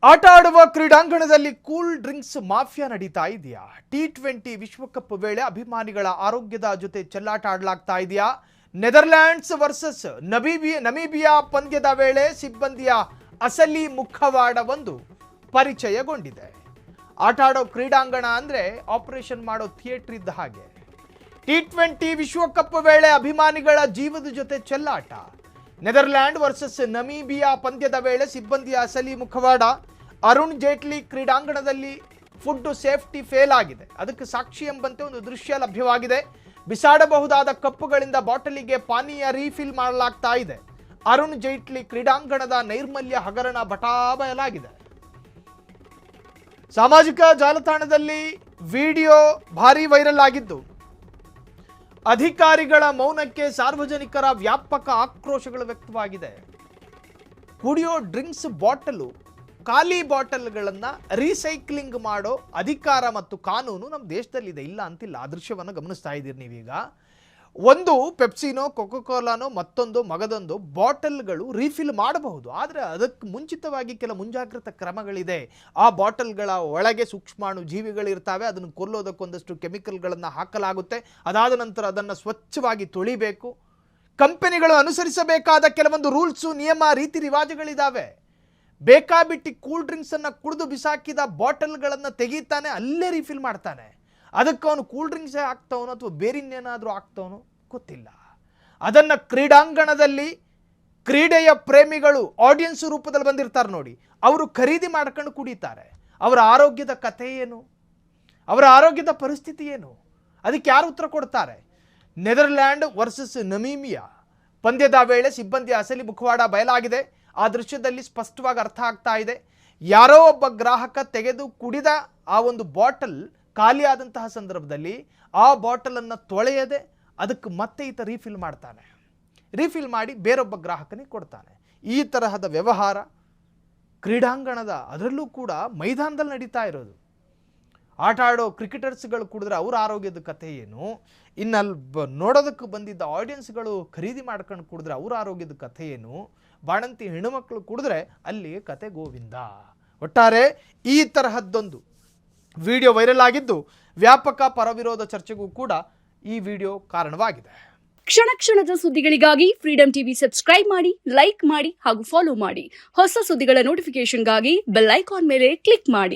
ಆಟ ಆಡುವ ಕ್ರೀಡಾಂಗಣದಲ್ಲಿ ಕೂಲ್ ಡ್ರಿಂಕ್ಸ್ ಮಾಫಿಯಾ ನಡೀತಾ ಇದೆಯಾ? T20 ವಿಶ್ವಕಪ್ ವೇಳೆ ಅಭಿಮಾನಿಗಳ ಆರೋಗ್ಯದ ಜೊತೆ ಚೆಲ್ಲಾಟ ಆಡಲಾಗ್ತಾ ಇದೆಯಾ? ನೆದರ್ಲ್ಯಾಂಡ್ಸ್ ವರ್ಸಸ್ ನಮೀಬಿಯಾ ಪಂದ್ಯದ ವೇಳೆ ಸಿಬ್ಬಂದಿಯ ಅಸಲಿ ಮುಖವಾಡವೊಂದು ಪರಿಚಯಗೊಂಡಿದೆ. ಆಟ ಆಡೋ ಕ್ರೀಡಾಂಗಣ ಅಂದ್ರೆ ಆಪರೇಷನ್ ಮಾಡೋ ಥಿಯೇಟರ್ ಇದ್ದ ಹಾಗೆ. T20 ವಿಶ್ವಕಪ್ ವೇಳೆ ಅಭಿಮಾನಿಗಳ ಜೀವದ ಜೊತೆ ಚೆಲ್ಲಾಟ. ನೆದರ್ಲ್ಯಾಂಡ್ ವರ್ಸಸ್ ನಮೀಬಿಯಾ ಪಂದ್ಯದ ವೇಳೆ ಸಿಬ್ಬಂದಿಯ ಅಸಲಿ ಮುಖವಾಡ. ಅರುಣ್ ಜೇಟ್ಲಿ ಕ್ರೀಡಾಂಗಣದಲ್ಲಿ ಫುಡ್ ಸೇಫ್ಟಿ ಫೇಲ್ ಆಗಿದೆ. ಅದಕ್ಕೆ ಸಾಕ್ಷಿ ಎಂಬಂತೆ ಒಂದು ದೃಶ್ಯ ಲಭ್ಯವಾಗಿದೆ. ಬಿಸಾಡಬಹುದಾದ ಕಪ್ಪುಗಳಿಂದ ಬಾಟಲಿಗೆ ಪಾನೀಯ ರೀಫಿಲ್ ಮಾಡಲಾಗ್ತಾ ಇದೆ. ಅರುಣ್ ಜೇಟ್ಲಿ ಕ್ರೀಡಾಂಗಣದ ನೈರ್ಮಲ್ಯ ಹಗರಣ ಬಯಲಾಗಿದೆ. ಸಾಮಾಜಿಕ ಜಾಲತಾಣದಲ್ಲಿ ವಿಡಿಯೋ ಭಾರಿ ವೈರಲ್ ಆಗಿದ್ದು, ಅಧಿಕಾರಿಗಳ ಮೌನಕ್ಕೆ ಸಾರ್ವಜನಿಕರ ವ್ಯಾಪಕ ಆಕ್ರೋಶಗಳು ವ್ಯಕ್ತವಾಗಿದೆ. ಕುಡಿಯೋ ಡ್ರಿಂಕ್ಸ್ ಬಾಟಲು, ಖಾಲಿ ಬಾಟಲ್ಗಳನ್ನು ರೀಸೈಕ್ಲಿಂಗ್ ಮಾಡೋ ಅಧಿಕಾರ ಮತ್ತು ಕಾನೂನು ನಮ್ಮ ದೇಶದಲ್ಲಿದೆ, ಇಲ್ಲ ಅಂತಿಲ್ಲ. ಆ ದೃಶ್ಯವನ್ನು ಗಮನಿಸ್ತಾ ಇದ್ದೀರಿ ನೀವೀಗ. ಒಂದು ಪೆಪ್ಸಿನೋ, ಕೊಕೊಕೋಲಾನೋ, ಮತ್ತೊಂದು ಮಗದೊಂದು ಬಾಟಲ್ಗಳು ರೀಫಿಲ್ ಮಾಡಬಹುದು. ಆದರೆ ಅದಕ್ಕೆ ಮುಂಚಿತವಾಗಿ ಕೆಲ ಮುಂಜಾಗ್ರತಾ ಕ್ರಮಗಳಿದೆ. ಆ ಬಾಟಲ್ಗಳ ಒಳಗೆ ಸೂಕ್ಷ್ಮಾಣು ಜೀವಿಗಳಿರ್ತವೆ. ಅದನ್ನು ಕೊಲ್ಲೋದಕ್ಕೊಂದಷ್ಟು ಕೆಮಿಕಲ್ಗಳನ್ನು ಹಾಕಲಾಗುತ್ತೆ. ಅದಾದ ನಂತರ ಅದನ್ನು ಸ್ವಚ್ಛವಾಗಿ ತೊಳಿಬೇಕು. ಕಂಪನಿಗಳು ಅನುಸರಿಸಬೇಕಾದ ಕೆಲವೊಂದು ರೂಲ್ಸು, ನಿಯಮ, ರೀತಿ ರಿವಾಜುಗಳಿದ್ದಾವೆ. ಬೇಕಾಬಿಟ್ಟಿ ಕೂಲ್ ಡ್ರಿಂಕ್ಸನ್ನು ಕುಡಿದು ಬಿಸಾಕಿದ ಬಾಟಲ್ಗಳನ್ನು ತೆಗೀತಾನೆ, ಅಲ್ಲೇ ರೀಫಿಲ್ ಮಾಡ್ತಾನೆ. ಅದಕ್ಕೆ ಅವನು ಕೂಲ್ ಡ್ರಿಂಕ್ಸೇ ಆಗ್ತಾವನೋ ಅಥವಾ ಬೇರಿನ್ನೇನಾದರೂ ಆಗ್ತಾವನೋ ಗೊತ್ತಿಲ್ಲ. ಅದನ್ನು ಕ್ರೀಡಾಂಗಣದಲ್ಲಿ ಕ್ರೀಡೆಯ ಪ್ರೇಮಿಗಳು ಆಡಿಯನ್ಸ್ ರೂಪದಲ್ಲಿ ಬಂದಿರ್ತಾರೆ ನೋಡಿ, ಅವರು ಖರೀದಿ ಮಾಡ್ಕೊಂಡು ಕುಡಿತಾರೆ. ಅವರ ಆರೋಗ್ಯದ ಕಥೆ ಏನು, ಅವರ ಆರೋಗ್ಯದ ಪರಿಸ್ಥಿತಿ ಏನು, ಅದಕ್ಕೆ ಯಾರು ಉತ್ತರ ಕೊಡ್ತಾರೆ? ನೆದರ್ಲ್ಯಾಂಡ್ ವರ್ಸಸ್ ನಮೀಬಿಯಾ ಪಂದ್ಯದ ವೇಳೆ ಸಿಬ್ಬಂದಿಯ ಅಸಲಿ ಮುಖವಾಡ ಬಯಲಾಗಿದೆ. ಆ ದೃಶ್ಯದಲ್ಲಿ ಸ್ಪಷ್ಟವಾಗಿ ಅರ್ಥ ಆಗ್ತಾ ಇದೆ. ಯಾರೋ ಒಬ್ಬ ಗ್ರಾಹಕ ತೆಗೆದು ಕುಡಿದ ಆ ಒಂದು ಬಾಟಲ್ ಖಾಲಿಯಾದಂತಹ ಸಂದರ್ಭದಲ್ಲಿ ಆ ಬಾಟಲನ್ನು ತೊಳೆಯದೆ ಅದಕ್ಕೆ ಮತ್ತೆ ಈತ ರೀಫಿಲ್ ಮಾಡ್ತಾನೆ. ರೀಫಿಲ್ ಮಾಡಿ ಬೇರೊಬ್ಬ ಗ್ರಾಹಕನಿಗೆ ಕೊಡ್ತಾನೆ. ಈ ತರಹದ ವ್ಯವಹಾರ ಕ್ರೀಡಾಂಗಣದ, ಅದರಲ್ಲೂ ಕೂಡ ಮೈದಾನದಲ್ಲಿ ನಡೀತಾ ಇರೋದು. ಆಟ ಆಡೋ ಕ್ರಿಕೆಟರ್ಸ್ಗಳು ಕುಡಿದ್ರೆ ಅವ್ರ ಆರೋಗ್ಯದ ಕಥೆ ಏನು, ಇನ್ನಲ್ಲಿ ನೋಡೋದಕ್ಕೆ ಬಂದಿದ್ದ ಆಡಿಯನ್ಸ್ಗಳು ಖರೀದಿ ಮಾಡ್ಕೊಂಡು ಕುಡಿದ್ರೆ ಅವ್ರ ಆರೋಗ್ಯದ ಕಥೆ ಏನು, ಬಾಣಂತಿ ಹೆಣ್ಣುಮಕ್ಕಳು ಕುಡಿದ್ರೆ ಅಲ್ಲಿ ಕತೆ ಗೋವಿಂದ. ಒಟ್ಟಾರೆ ಈ ತರಹದ್ದೊಂದು ವಿಡಿಯೋ ವೈರಲ್ ಆಗಿದ್ದು ವ್ಯಾಪಕ ಪರವಿರೋಧ ಚರ್ಚೆಗೂ ಕೂಡ ಈ ವಿಡಿಯೋ ಕಾರಣವಾಗಿದೆ. ಕ್ಷಣ ಕ್ಷಣದ ಸುದ್ದಿಗಳಿಗಾಗಿ ಫ್ರೀಡಂ ಟಿವಿ ಸಬ್ಸ್ಕ್ರೈಬ್ ಮಾಡಿ, ಲೈಕ್ ಮಾಡಿ ಹಾಗೂ ಫಾಲೋ ಮಾಡಿ. ಹೊಸ ಸುದ್ದಿಗಳ ನೋಟಿಫಿಕೇಶನ್ಗಾಗಿ ಬೆಲ್ ಐಕಾನ್ ಮೇಲೆ ಕ್ಲಿಕ್ ಮಾಡಿ.